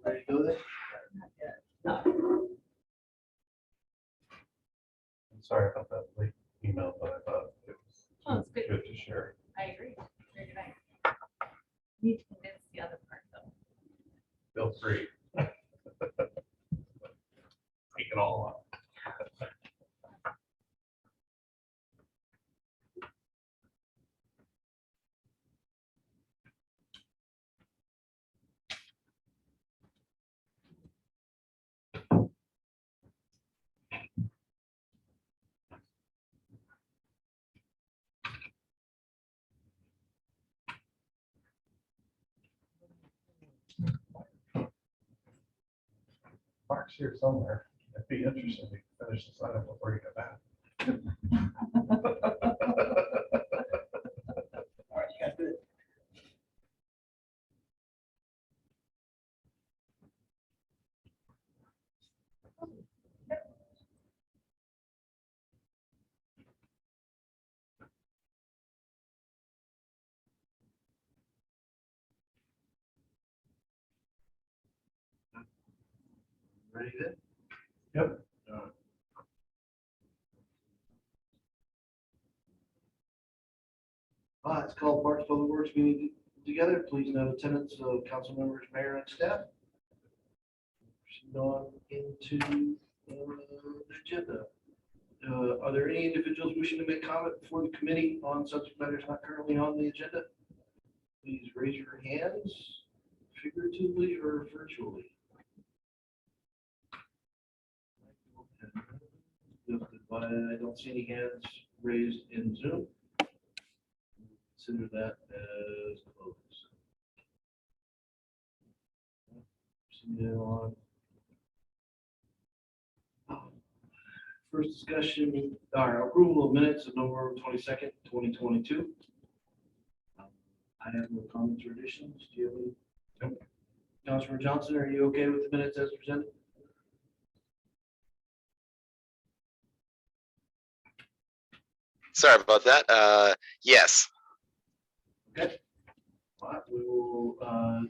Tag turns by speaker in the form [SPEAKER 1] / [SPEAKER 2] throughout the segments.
[SPEAKER 1] Ready to go then?
[SPEAKER 2] I'm sorry about that late email, but I thought it
[SPEAKER 3] Oh,
[SPEAKER 2] was
[SPEAKER 3] it's good.
[SPEAKER 2] good to share.
[SPEAKER 3] I agree. Very good idea. Need to convince the other part though.
[SPEAKER 2] Feel free. Take it all up. Mark's here somewhere. It'd be interesting to finish this item before you get back.
[SPEAKER 1] All right, you guys good? Ready then?
[SPEAKER 2] Yep.
[SPEAKER 1] It's called Parks Public Works meeting together. Please note attendance of council members, mayor, and staff. Proceed on into the agenda. Are there any individuals wishing to make comment before the committee on subject matters not currently on the agenda? Please raise your hands figuratively or virtually. I don't see any hands raised in Zoom. Consider that as closed. Proceed on. First discussion, our approval of minutes of November 22nd, 2022. I have no comments or additions. Do you have any?
[SPEAKER 2] Nope.
[SPEAKER 1] Councilor Johnson, are you okay with the minutes as presented?
[SPEAKER 4] Sorry about that. Yes.
[SPEAKER 1] Okay. All right, we will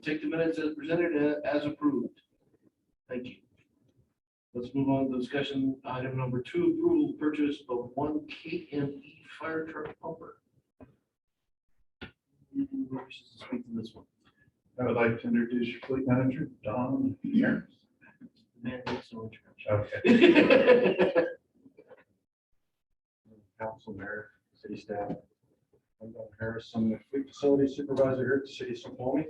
[SPEAKER 1] take the minutes as presented as approved. Thank you. Let's move on to discussion item number 2, approval of purchase of 1 KME fire truck pumper. Who wishes to speak to this one?
[SPEAKER 2] I would like to introduce your fleet manager, Don Harris.
[SPEAKER 1] Man, thanks so much.
[SPEAKER 2] Okay. Council, mayor, city staff. I'm Don Harris. I'm the fleet facility supervisor here at the city of Snoqualmie.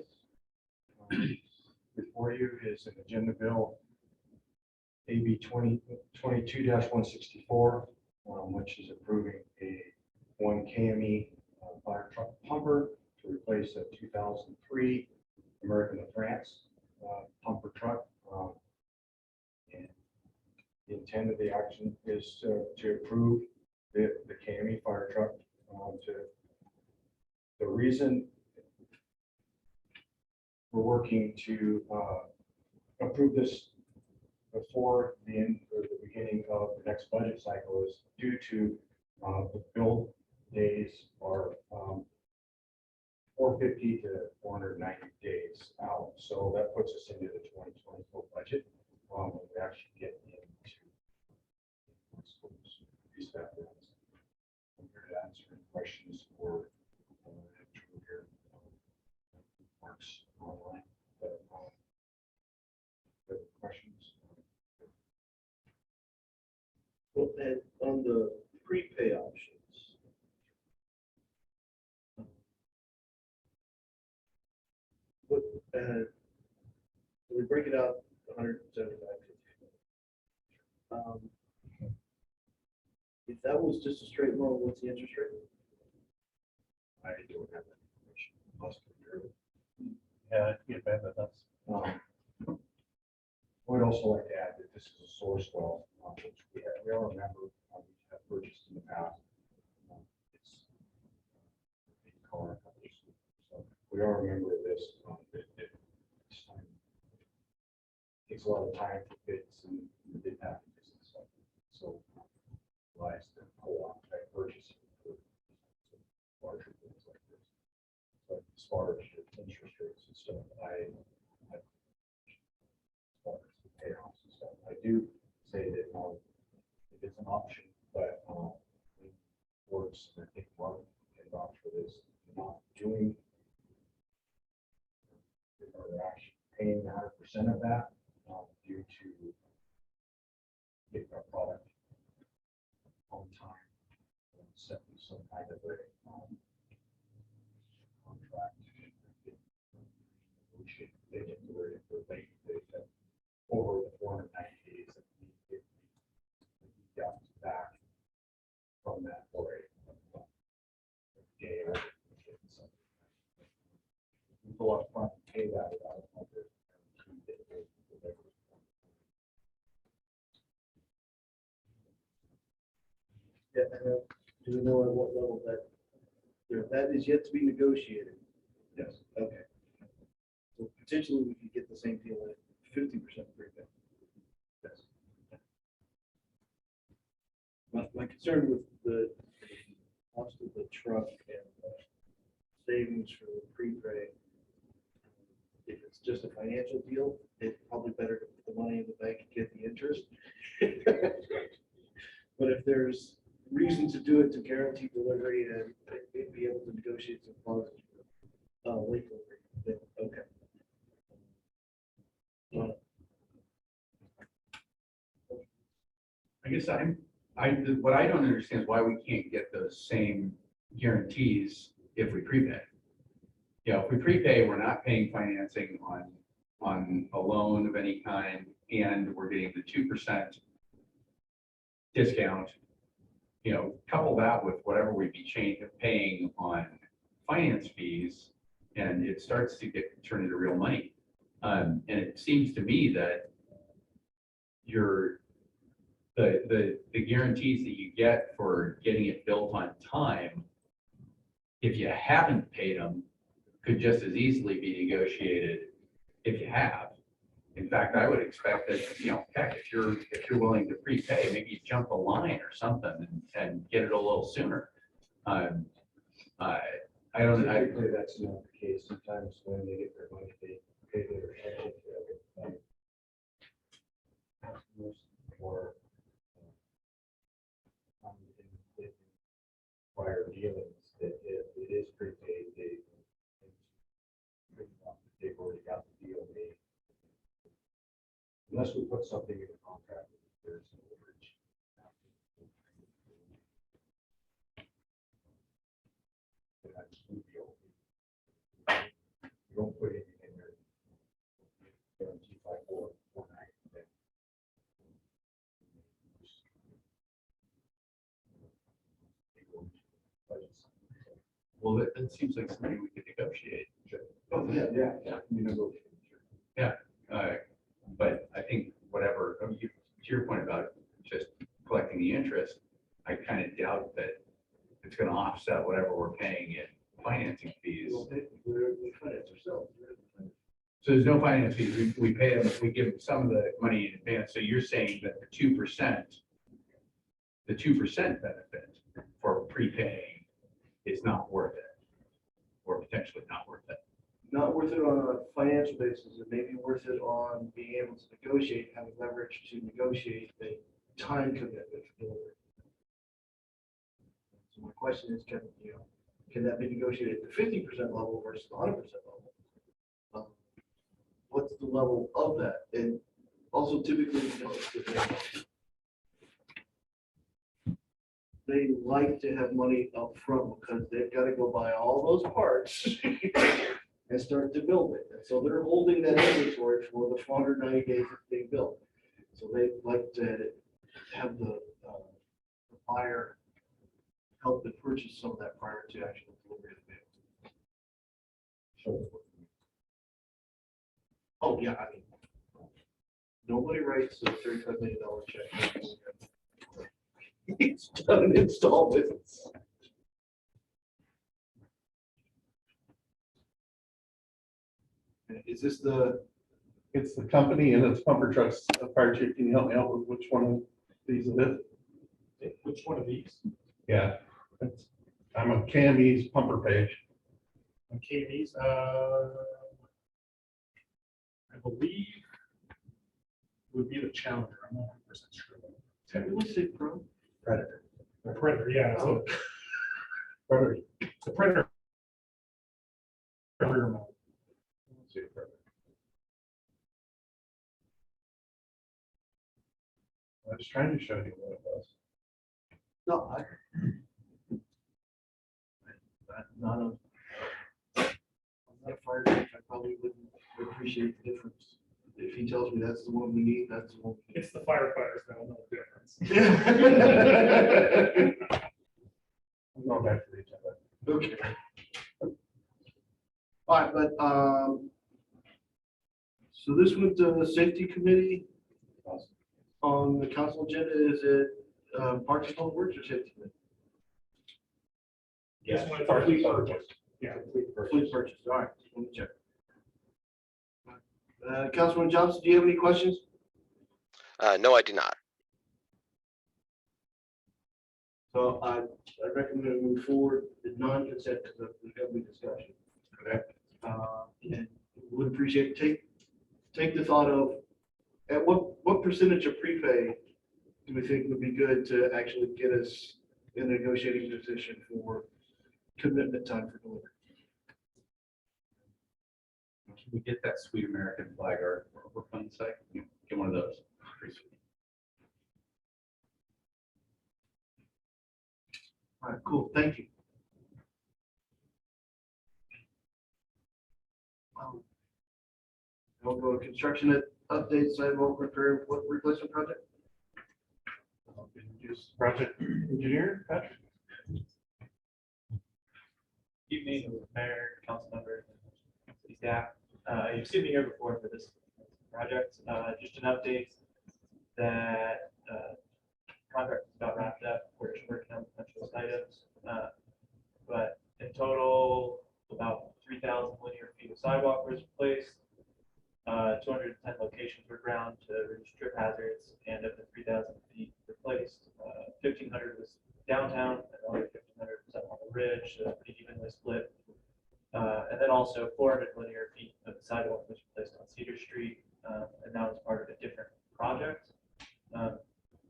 [SPEAKER 2] Before you is an agenda bill, AB 2022-164, which is approving a 1 KME fire truck pumper to replace a 2003 American France pumper truck. And the intent of the action is to approve the KME fire truck. The reason we're working to approve this before the end or the beginning of the next budget cycle is due to the build days are 450 to 490 days out. So that puts us into the 2024 budget when we actually get into schools. I'm here to answer any questions or here Mark's online. But, questions?
[SPEAKER 1] Well, and on the prepay options. What, we break it out 175. If that was just a straight loan, what's the interest rate?
[SPEAKER 2] I don't have that information. Must be true. Yeah, get bad with us. We'd also like to add that this is a source well, which we all remember we have purchased in the past. It's a car company. So we all remember this. Takes a lot of time for bids and bid packages and stuff. So wise to pull off that purchase for larger things like this. But as far as your interest rates and stuff, do say that if it's an option, but works, I think Mark can vouch for this, not doing, or they're actually paying 100% of that due to getting our product on time and setting some kind of a contract. They get to where if they're late, they have over the 490 days that we got back from that for a day or something. We go up front and pay that without a hundred.
[SPEAKER 1] Yeah, do we know at what level that is yet to be negotiated?
[SPEAKER 2] Yes.
[SPEAKER 1] Okay. So potentially we could get the same deal at 50% prepay.
[SPEAKER 2] Yes.
[SPEAKER 1] My concern with the cost of the truck and savings for the prepay, if it's just a financial deal, it's probably better to put the money in the bank and get the interest. But if there's reason to do it to guarantee delivery and be able to negotiate some clauses late delivery, then okay.
[SPEAKER 5] I guess what I don't understand is why we can't get those same guarantees if we prepay. You know, if we prepay, we're not paying financing on a loan of any kind, and we're getting the 2% discount. You know, couple that with whatever we'd be paying on finance fees, and it starts to turn into real money. And it seems to me that the guarantees that you get for getting it built on time, if you haven't paid them, could just as easily be negotiated if you have. In fact, I would expect that, you know, heck, if you're willing to prepay, maybe you jump a line or something and get it a little sooner. I don't.
[SPEAKER 2] Typically, that's not the case. Sometimes when they get their money, they pay their customers or prior dealings that if it is prepaid, they've already got the deal made. Unless we put something in the contract, there's no leverage. You don't put anything in there. Guarantee by 4.9.
[SPEAKER 5] Well, that seems like something we could negotiate.
[SPEAKER 2] Oh, yeah. You negotiate.
[SPEAKER 5] Yeah, but I think whatever, I mean, to your point about just collecting the interest, I kind of doubt that it's going to offset whatever we're paying in financing fees.
[SPEAKER 1] We finance ourselves.
[SPEAKER 5] So there's no finance fees. We pay them, we give them some of the money in advance. So you're saying that the 2% benefit for prepaying is not worth it, or potentially not worth it.
[SPEAKER 1] Not worth it on a financial basis. It may be worth it on being able to negotiate, having leverage to negotiate a time commitment for delivery. So my question is, can that be negotiated at the 50% level versus the 100% level? What's the level of that? And also typically, they like to have money up front because they've got to go buy all those parts and start to build it. And so they're holding that inventory for the 490 days it's being built. So they like to have the buyer help them purchase some of that prior to actual delivery of the vehicle. Oh, yeah, I mean, nobody writes a $35 million check. It's done in installments. Is this
[SPEAKER 6] It's the company and it's pumper trucks. Fire chief, can you help me out with which one of these it is?
[SPEAKER 1] which one of these?
[SPEAKER 6] Yeah, I'm on Cammy's pumper page.
[SPEAKER 7] Okay, these, I believe would be the challenger. I'm not 100% sure.
[SPEAKER 1] Did we say pro?
[SPEAKER 2] Predator.
[SPEAKER 7] The predator, yeah.
[SPEAKER 1] Oh.
[SPEAKER 6] Predator.
[SPEAKER 7] The predator. Predator mode.
[SPEAKER 6] Let's see, Predator. I was trying to show you what it was.
[SPEAKER 1] No, I'm not a fire chief. I probably wouldn't appreciate the difference. If he tells me that's the one we need, that's the one.
[SPEAKER 7] It's the firefighters that will know the difference.
[SPEAKER 6] I'm going back to the agenda.
[SPEAKER 1] Okay. All right, but, so this went to the safety committee. On the council agenda, is it, Parks and Public Works or safety committee?
[SPEAKER 7] This one for fleet purchase. Yeah.
[SPEAKER 1] Fleet purchase, all right, let me check. Councilman Johnson, do you have any questions?
[SPEAKER 4] No, I do not.
[SPEAKER 1] So I recommend we move forward with non-consent because there's going to be discussion.
[SPEAKER 6] Correct.
[SPEAKER 1] And would appreciate, take the thought of, at what percentage of prepay do we think would be good to actually get us in a negotiating position for commitment time for delivery?
[SPEAKER 5] Can we get that sweet American flag art for fun site? Get one of those. Pretty sweet.
[SPEAKER 1] All right, cool, thank you. We'll go to construction update, sidewalk repair, what replacement project?
[SPEAKER 6] Introduce project engineer, Patrick.
[SPEAKER 8] Evening, Mayor, council members, and city staff. You've seen me here before for this project. Just an update that contract is about wrapped up. We're just working on potential items. But in total, about 3,000 linear feet of sidewalk was replaced. 210 locations were ground to reduce trip hazards, and of the 3,000 feet replaced, 1,500 was downtown, and only 1,500 was up on the ridge, so pretty evenly split. And then also 400 linear feet of the sidewalk was replaced on Cedar Street, and that was part of a different project. It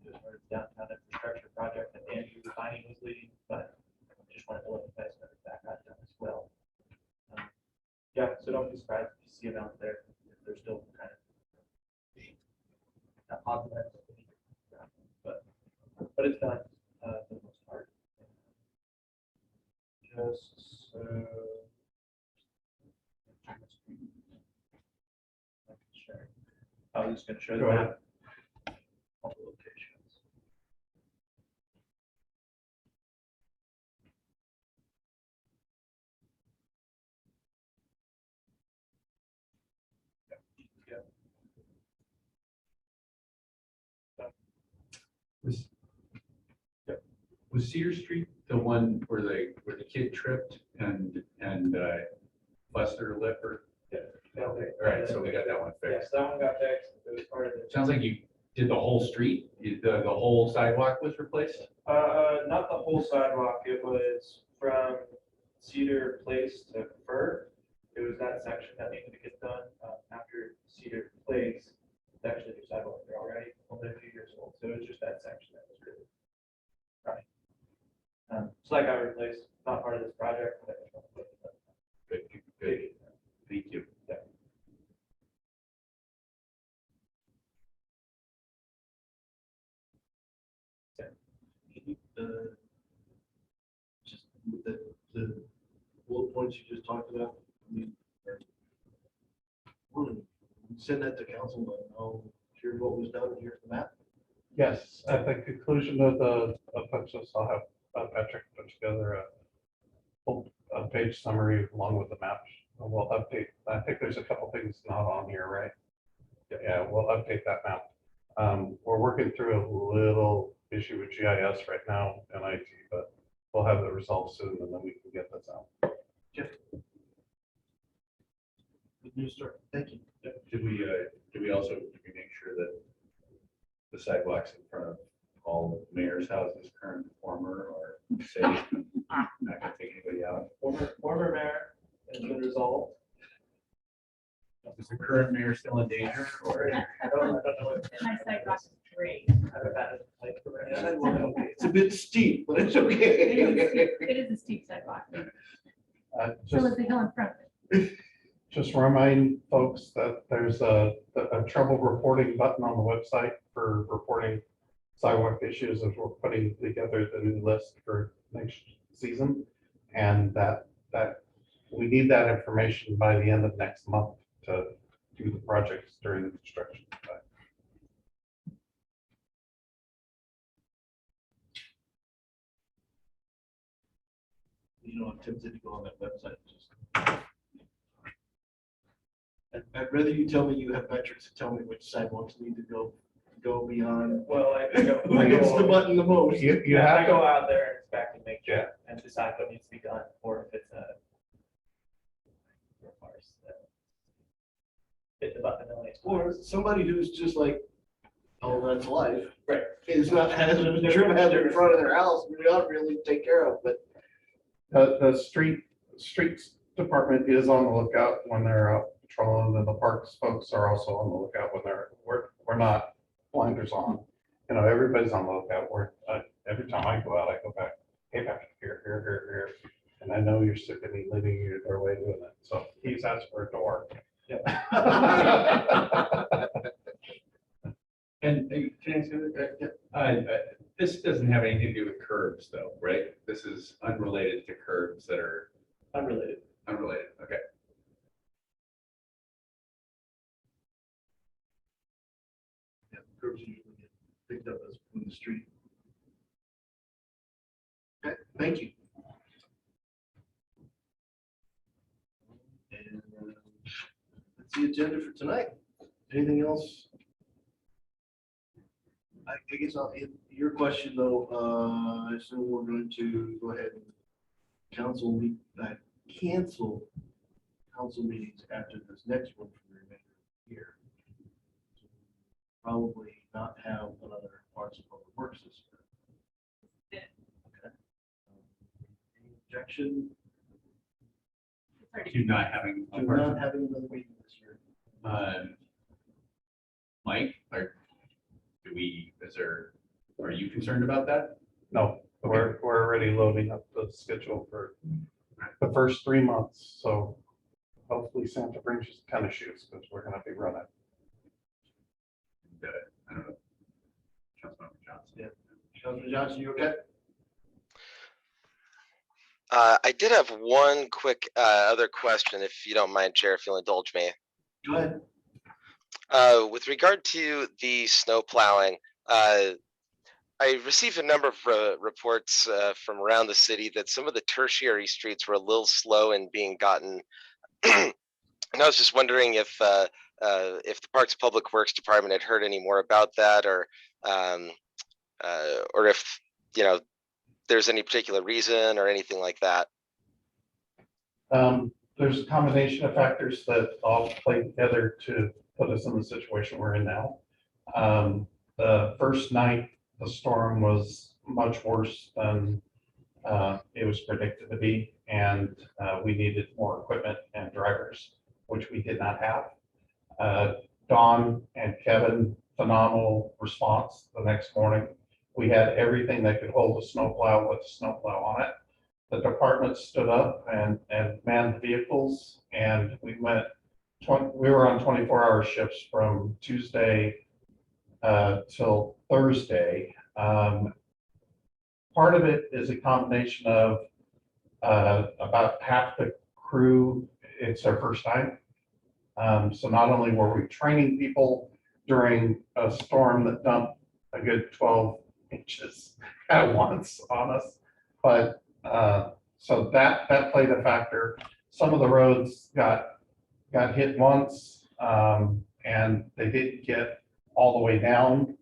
[SPEAKER 8] was part of the downtown infrastructure project that Andrew Refining was leading, but just wanted to let you guys know that got done as well. Yeah, so don't be surprised if you see them out there. They're still kind of not positive, but it's done for the most part. Just I was just going to show the
[SPEAKER 6] Go ahead.
[SPEAKER 8] map. All the locations. Yeah.
[SPEAKER 5] Was Cedar Street the one where the kid tripped and busted her lip or? Okay, all right, so we got that one
[SPEAKER 8] Yes,
[SPEAKER 5] fixed.
[SPEAKER 8] that one got fixed. It was part of the.
[SPEAKER 5] Sounds like you did the whole street, the whole sidewalk was replaced?
[SPEAKER 8] Not the whole sidewalk. It was from Cedar Place to Fur. It was that section that needed to get done after Cedar Place. It's actually new sidewalk there already, only a few years old. So it was just that section that was really right. So that got replaced. Not part of this project. But
[SPEAKER 5] Good, good. Thank you.
[SPEAKER 8] Yeah.
[SPEAKER 1] Just with the bullet points you just talked about, I mean, send that to council, but know, here's what was done, here's the map.
[SPEAKER 6] Yes, at the conclusion of the purchase, I'll have Patrick put together a page summary along with the maps. And we'll update. I think there's a couple things not on here, right? Yeah, we'll update that map. We're working through a little issue with GIS right now and IT, but we'll have the results soon and then we can get this out.
[SPEAKER 1] Good news, sir. Thank you.
[SPEAKER 5] Did we make sure that the sidewalks in front of all the mayor's houses, current former, or safe? Not gonna take anybody out.
[SPEAKER 8] Former mayor has been resolved.
[SPEAKER 5] Is the current mayor still in danger or?
[SPEAKER 8] I don't know what.
[SPEAKER 3] My sidewalk is great.
[SPEAKER 8] I've had it, like,
[SPEAKER 1] It's a bit steep, but it's
[SPEAKER 3] It
[SPEAKER 1] okay.
[SPEAKER 3] is a steep sidewalk. So
[SPEAKER 6] Just,
[SPEAKER 3] is the hill in front of it.
[SPEAKER 6] just remind folks that there's a trouble reporting button on the website for reporting sidewalk issues as we're putting together the new list for next season. And that we need that information by the end of next month to do the projects during the construction.
[SPEAKER 1] You know, I'm tempted to go on that website. I'd rather you tell me you have metrics and tell me which sidewalks need to go beyond.
[SPEAKER 8] Well, I go.
[SPEAKER 1] Who hits the button the most?
[SPEAKER 6] You
[SPEAKER 8] I
[SPEAKER 6] have
[SPEAKER 8] go
[SPEAKER 6] to,
[SPEAKER 8] out there and inspect and make
[SPEAKER 6] Yeah.
[SPEAKER 8] sure and decide what needs to be done, or if it's a. Farce that hit the button only
[SPEAKER 1] Or somebody who's just like, oh, that's life.
[SPEAKER 8] Right.
[SPEAKER 1] It's not has a trim hazard in front of their house, we ought to really take care of, but
[SPEAKER 6] the streets department is on the lookout when they're out patrolling, and the parks folks are also on the lookout when we're not blinders on. You know, everybody's on the lookout. Every time I go out, I go back, hey, back here. And I know you're sick of me leaving your doorway doing it. So he's asked for a door.
[SPEAKER 5] And can I ask you, this doesn't have anything to do with curbs though, right? This is unrelated to curbs that are
[SPEAKER 8] unrelated.
[SPEAKER 5] unrelated. Okay.
[SPEAKER 1] yeah, curbs usually get picked up as from the street. Okay, thank you. And that's the agenda for tonight. Anything else? I guess your question though, I assume we're going to go ahead and cancel council meetings after this next one for the remainder of the year. Probably not have another Parks and Public Works this year. Okay. Any objection
[SPEAKER 5] To not having. a
[SPEAKER 1] to
[SPEAKER 5] person.
[SPEAKER 1] not having another meeting this year?
[SPEAKER 5] Mike, are you concerned about that?
[SPEAKER 6] No, we're already loading up the schedule for the first 3 months. So hopefully Santa brings us tennis shoes because we're going to be running.
[SPEAKER 5] I don't know. Councilmember Johnson.
[SPEAKER 1] Yeah. Councilman Johnson, you okay?
[SPEAKER 4] I did have one quick other question, if you don't mind, Chair, if you'll indulge me.
[SPEAKER 1] Go ahead.
[SPEAKER 4] With regard to the snow plowing, I received a number of reports from around the city that some of the tertiary streets were a little slow in being gotten. And I was just wondering if the Parks Public Works Department had heard any more about that, or if there's any particular reason or anything like that.
[SPEAKER 6] There's a combination of factors that all play together to put us in the situation we're in now. The first night, the storm was much worse than it was predicted to be, and we needed more equipment and drivers, which we did not have. Dawn and Kevin, phenomenal response the next morning. We had everything that could hold a snowplow with a snowplow on it. The department stood up and manned the vehicles, and we went. We were on 24-hour shifts from Tuesday till Thursday. Part of it is a combination of about half the crew, it's their first time. So not only were we training people during a storm that dumped a good 12 inches at once on us, but so that played a factor. Some of the roads got hit once, and they didn't get all the way down.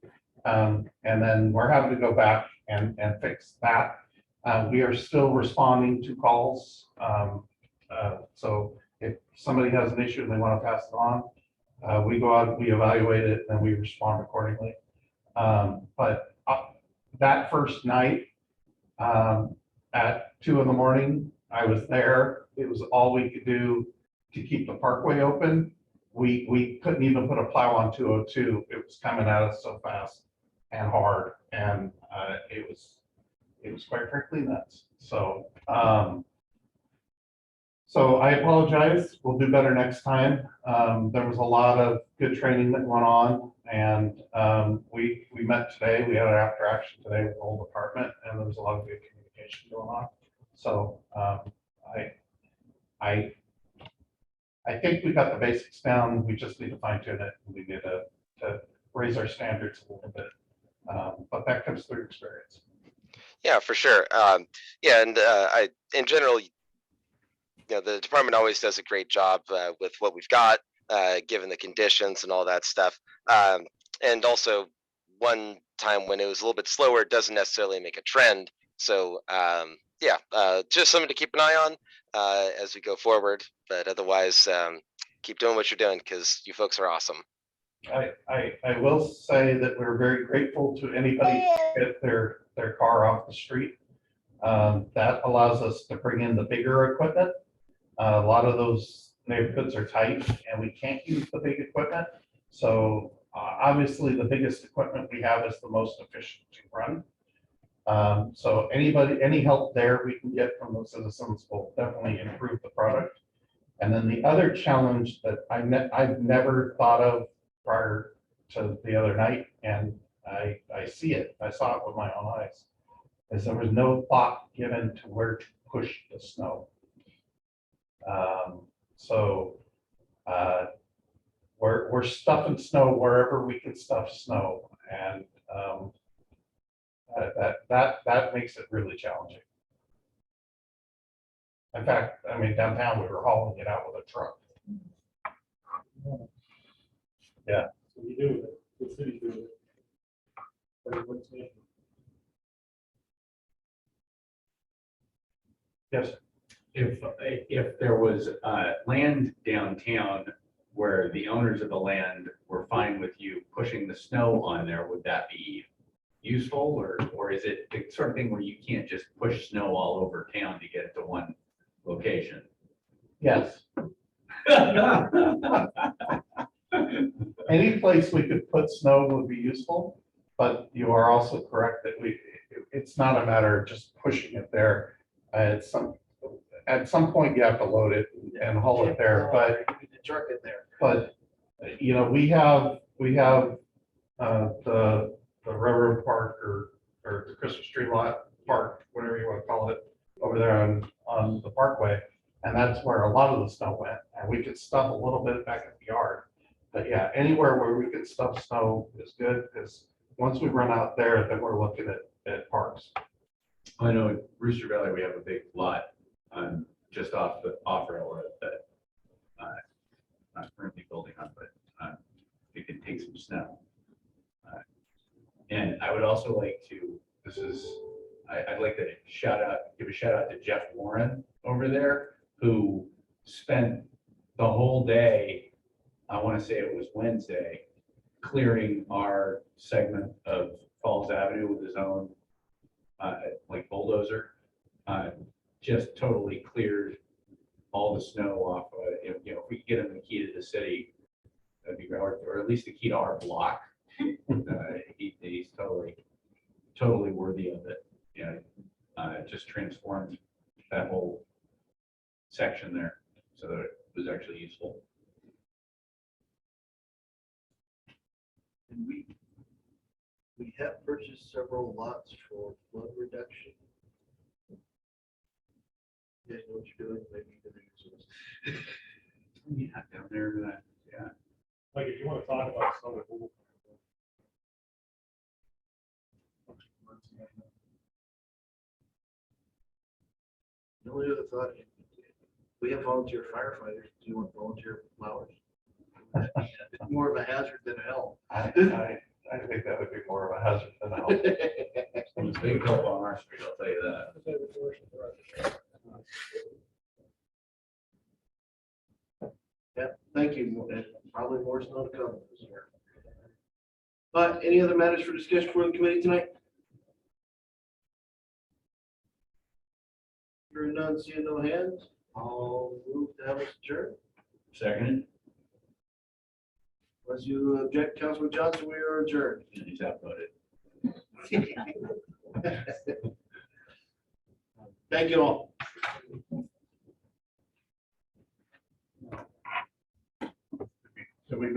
[SPEAKER 6] And then we're having to go back and fix that. We are still responding to calls. So if somebody has an issue and they want to pass it on, we go out, we evaluate it, and we respond accordingly. But that first night at 2 a.m, I was there. It was all we could do to keep the parkway open. we couldn't even put a plow on 202. It was coming at us so fast and hard, and it was quite frankly nuts. So, so I apologize. We'll do better next time. There was a lot of good training that went on, and we met today. We had an after action today with the whole department, and there was a lot of good communication going on. So I think we got the basics down. We just need to fine tune it. We need to raise our standards a little bit, but that comes through experience.
[SPEAKER 4] Yeah, for sure. Yeah, and in general, the department always does a great job with what we've got, given the conditions and all that stuff. And also, one time when it was a little bit slower doesn't necessarily make a trend. So yeah, just something to keep an eye on as we go forward. But otherwise, keep doing what you're doing because you folks are awesome.
[SPEAKER 6] I will say that we're very grateful to anybody who get their car off the street. That allows us to bring in the bigger equipment. A lot of those neighborhoods are tight and we can't use the big equipment. So obviously the biggest equipment we have is the most efficient to run. So any help there we can get from the citizens will definitely improve the product. And then the other challenge that I've never thought of prior to the other night, and I see it, I saw it with my own eyes, is there was no thought given to where to push the snow. So we're stuffing snow wherever we can stuff snow, and that makes it really challenging. In fact, I mean, downtown we were hauling it out with a truck. Yeah.
[SPEAKER 7] So you do it, the city do it. But what's making-
[SPEAKER 6] Yes.
[SPEAKER 5] If there was land downtown where the owners of the land were fine with you pushing the snow on there, would that be useful, or is it the sort of thing where you can't just push snow all over town to get it to one location?
[SPEAKER 6] Yes. Any place we could put snow would be useful, but you are also correct that it's not a matter of just pushing it there. At some point you have to load it and haul it there, but
[SPEAKER 1] The truck in there.
[SPEAKER 6] But, you know, we have the railroad park or the Christmas tree lot park, whatever you want to call it, over there on the parkway. And that's where a lot of the snow went. And we could stuff a little bit back in the yard. But yeah, anywhere where we could stuff snow is good, because once we run out there, then we're looking at parks.
[SPEAKER 5] I know in Rooster Valley, we have a big lot just off railroad that not currently building on, but it can take some snow. And I would also like to, I'd like to give a shout out to Jeff Warren over there, who spent the whole day, I want to say it was Wednesday, clearing our segment of Falls Avenue with his own like bulldozer. Just totally cleared all the snow off. If we could get him the key to the city, that'd be great, or at least the key to our block. He's totally worthy of it. Yeah, it just transformed that whole section there, so that it was actually useful.
[SPEAKER 1] And we have purchased several lots for flood reduction. You guys know what you're doing, maybe you can do this.
[SPEAKER 5] Yeah, down there, yeah.
[SPEAKER 7] Like, if you want to talk about some of the.
[SPEAKER 1] The only other thought, we have volunteer firefighters. Do you want volunteer flowers? It's more of a hazard than a help.
[SPEAKER 6] I think that would be more of a hazard than a help.
[SPEAKER 5] There's a big help on our street, I'll tell you that.
[SPEAKER 1] Yeah, thank you. And probably more snow to come this year. But any other matters for discussion for the committee tonight? Hearing none, seeing no hands, I'll move to have us adjourned.
[SPEAKER 5] Second.
[SPEAKER 1] Unless you object, Councilman Johnson, we are adjourned.
[SPEAKER 5] And he's outvoted.
[SPEAKER 1] Thank you all.
[SPEAKER 6] So we